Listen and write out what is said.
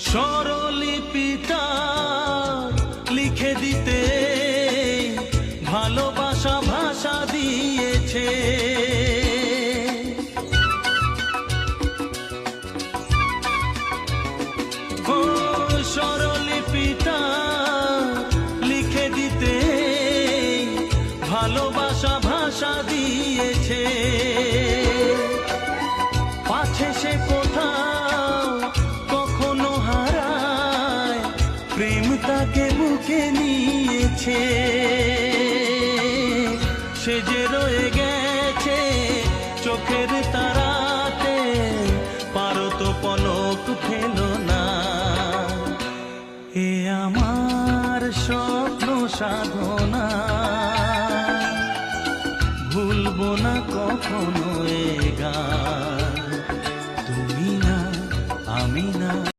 স্বরলিপিটা লিখে দিতে ভালোবাসা ভাষা দিয়েছে। ও স্বরলিপিটা লিখে দিতে ভালোবাসা ভাষা দিয়েছে। পাছে সে কোথাও কখনো হারায়, প্রেম তাকে বুকে নিয়েছে। সে যে রয়ে গেছে চোখের তারাতে, পারো তো পলক ফেলো না। এ আমার স্বপ্ন সাধ